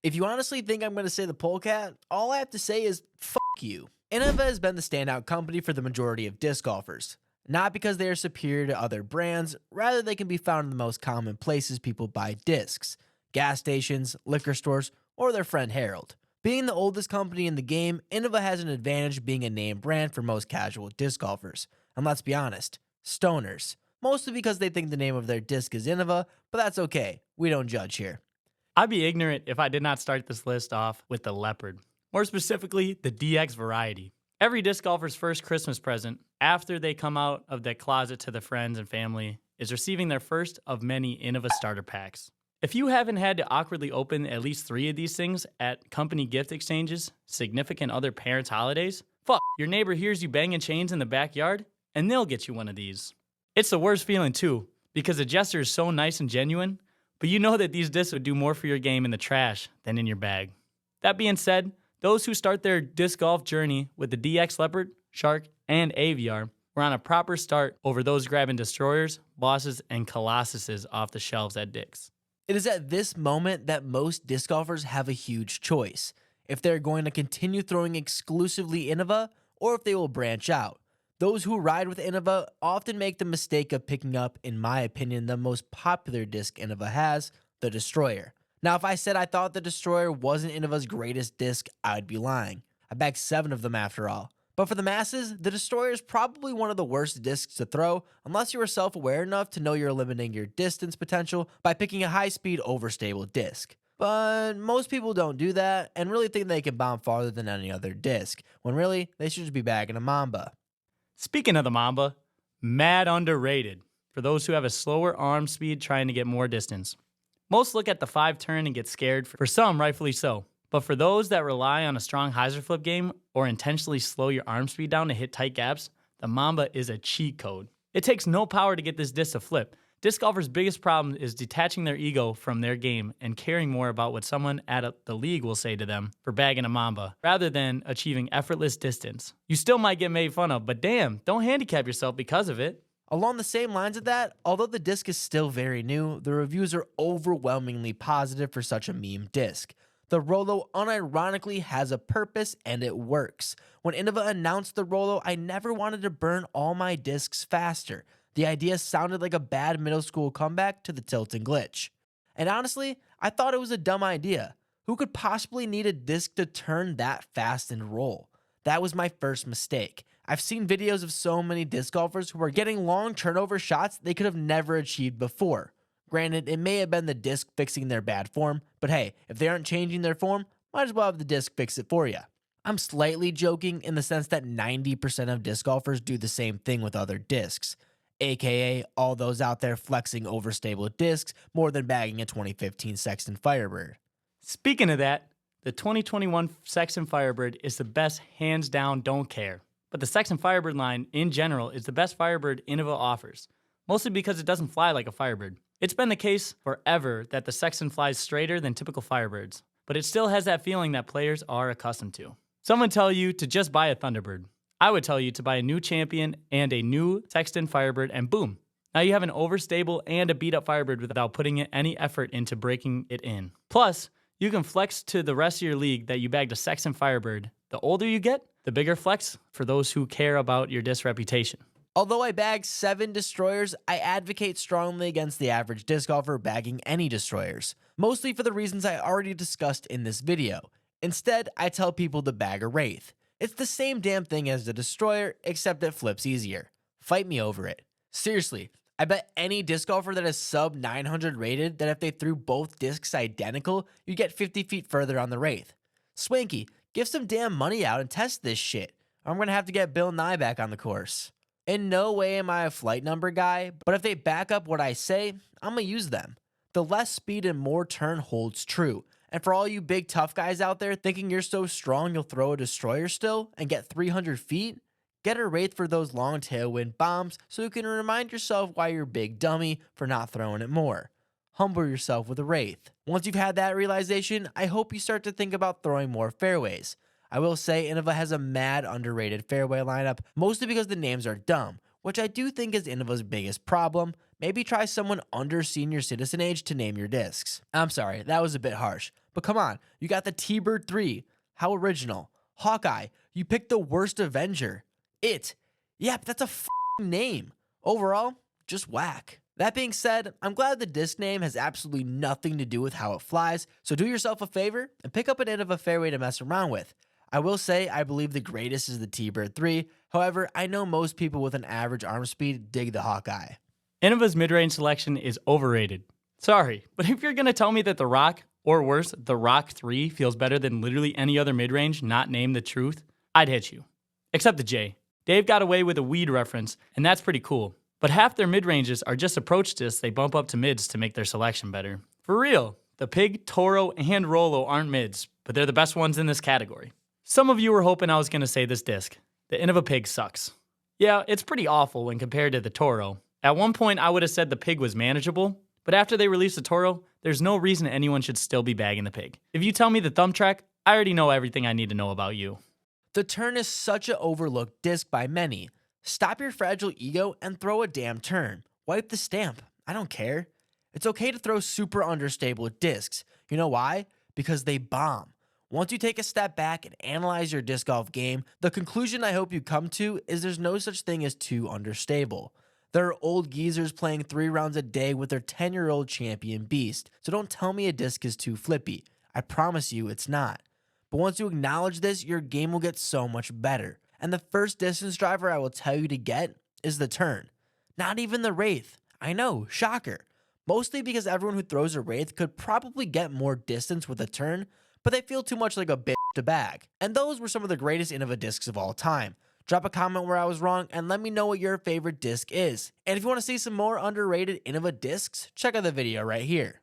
If you honestly think I'm going to say the polecat, all I have to say is fuck you. Innova has been the standout company for the majority of disc golfers. Not because they are superior to other brands, rather they can be found in the most common places people buy discs: gas stations, liquor stores, or their friend Harold. Being the oldest company in the game, Innova has an advantage being a name brand for most casual disc golfers. And let's be honest, stoners. Mostly because they think the name of their disc is Innova, but that's okay. We don't judge here. I'd be ignorant if I did not start this list off with the Leopard, more specifically, the DX variety. Every disc golfer's first Christmas present, after they come out of their closet to their friends and family, is receiving their first of many Innova starter packs. If you haven't had to awkwardly open at least 3 of these things at company gift exchanges, significant other parents' holidays, your neighbor hears you banging chains in the backyard, and they'll get you one of these. It's the worst feeling too, because the gesture is so nice and genuine, but you know that these discs would do more for your game in the trash than in your bag. That being said, those who start their disc golf journey with the DX Leopard, Shark, and Aviar were on a proper start over those grabbing Destroyers, Bosses, and Colossuses off the shelves at Dick's. It is at this moment that most disc golfers have a huge choice: if they're going to continue throwing exclusively Innova, or if they will branch out. Those who ride with Innova often make the mistake of picking up, in my opinion, the most popular disc Innova has, the Destroyer. Now, if I said I thought the Destroyer wasn't Innova's greatest disc, I'd be lying. I bagged 7 of them after all. But for the masses, the Destroyer is probably one of the worst discs to throw unless you are self-aware enough to know you're limiting your distance potential by picking a high-speed, overstable disc. But most people don't do that and really think they can bomb farther than any other disc, when really, they should just be bagging a Mamba. Speaking of the Mamba, mad underrated for those who have a slower arm speed trying to get more distance. Most look at the 5-turn and get scared, for some rightfully so. But for those that rely on a strong hyzer flip game or intentionally slow your arm speed down to hit tight gaps, the Mamba is a cheat code. It takes no power to get this disc to flip. Disc golfers' biggest problem is detaching their ego from their game and caring more about what someone at the league will say to them for bagging a Mamba, rather than achieving effortless distance. You still might get made fun of, but damn, don't handicap yourself because of it. Along the same lines of that, although the disc is still very new, the reviews are overwhelmingly positive for such a meme disc. The Rolo unironically has a purpose and it works. When Innova announced the Rolo, I never wanted to burn all my discs faster. The idea sounded like a bad middle school comeback to the tilt and glitch. And honestly, I thought it was a dumb idea. Who could possibly need a disc to turn that fast and roll? That was my first mistake. I've seen videos of so many disc golfers who are getting long turnover shots they could have never achieved before. Granted, it may have been the disc fixing their bad form, but hey, if they aren't changing their form, might as well have the disc fix it for you. I'm slightly joking in the sense that 90% of disc golfers do the same thing with other discs, aka all those out there flexing overstable discs more than bagging a 2015 Sexton Firebird. Speaking of that, the 2021 Sexton Firebird is the best, hands down, don't care. But the Sexton Firebird line in general is the best Firebird Innova offers, mostly because it doesn't fly like a Firebird. It's been the case forever that the Sexton flies straighter than typical Firebirds, but it still has that feeling that players are accustomed to. Some would tell you to just buy a Thunderbird. I would tell you to buy a new Champion and a new Sexton Firebird, and boom. Now you have an overstable and a beat-up Firebird without putting any effort into breaking it in. Plus, you can flex to the rest of your league that you bagged a Sexton Firebird. The older you get, the bigger flex for those who care about your disc reputation. Although I bagged 7 Destroyers, I advocate strongly against the average disc golfer bagging any Destroyers, mostly for the reasons I already discussed in this video. Instead, I tell people to bag a Wraith. It's the same damn thing as the Destroyer, except it flips easier. Fight me over it. Seriously, I bet any disc golfer that is sub 900 rated that if they threw both discs identical, you'd get 50 feet further on the Wraith. Swanky, give some damn money out and test this shit, or I'm gonna have to get Bill Nye back on the course. In no way am I a flight number guy, but if they back up what I say, I'm gonna use them. The less speed and more turn holds true. And for all you big tough guys out there thinking you're so strong you'll throw a Destroyer still and get 300 feet, get a Wraith for those long tailwind bombs so you can remind yourself why you're big dummy for not throwing it more. Humble yourself with a Wraith. Once you've had that realization, I hope you start to think about throwing more fairways. I will say Innova has a mad underrated fairway lineup, mostly because the names are dumb, which I do think is Innova's biggest problem, maybe try someone under senior citizen age to name your discs. I'm sorry, that was a bit harsh, but come on, you got the T-Bird 3. How original. Hawkeye, you picked the worst Avenger. It. Yep, that's a f***ing name. Overall, just whack. That being said, I'm glad the disc name has absolutely nothing to do with how it flies, so do yourself a favor and pick up an Innova fairway to mess around with. I will say I believe the greatest is the T-Bird 3, however, I know most people with an average arm speed dig the Hawkeye. Innova's mid-range selection is overrated. Sorry, but if you're going to tell me that the Rock, or worse, the Rock 3 feels better than literally any other mid-range not named the Truth, I'd hit you. Except the J. Dave got away with a weed reference, and that's pretty cool. But half their mid-ranges are just approach discs they bump up to mids to make their selection better. For real, the Pig, Toro, and Rolo aren't mids, but they're the best ones in this category. Some of you were hoping I was going to say this disc. The Innova Pig sucks. Yeah, it's pretty awful when compared to the Toro. At one point, I would have said the Pig was manageable, but after they released the Toro, there's no reason anyone should still be bagging the Pig. If you tell me the Thumb Track, I already know everything I need to know about you. The Turn is such an overlooked disc by many. Stop your fragile ego and throw a damn turn. Wipe the stamp. I don't care. It's okay to throw super understable discs. You know why? Because they bomb. Once you take a step back and analyze your disc golf game, the conclusion I hope you come to is there's no such thing as too understable. There are old geezers playing 3 rounds a day with their 10-year-old champion beast, so don't tell me a disc is too flippy. I promise you it's not. But once you acknowledge this, your game will get so much better. And the first distance driver I will tell you to get is the Turn. Not even the Wraith. I know, shocker. Mostly because everyone who throws a Wraith could probably get more distance with a Turn, but they feel too much like a bitch to bag. And those were some of the greatest Innova discs of all time. Drop a comment where I was wrong and let me know what your favorite disc is. And if you want to see some more underrated Innova discs, check out the video right here.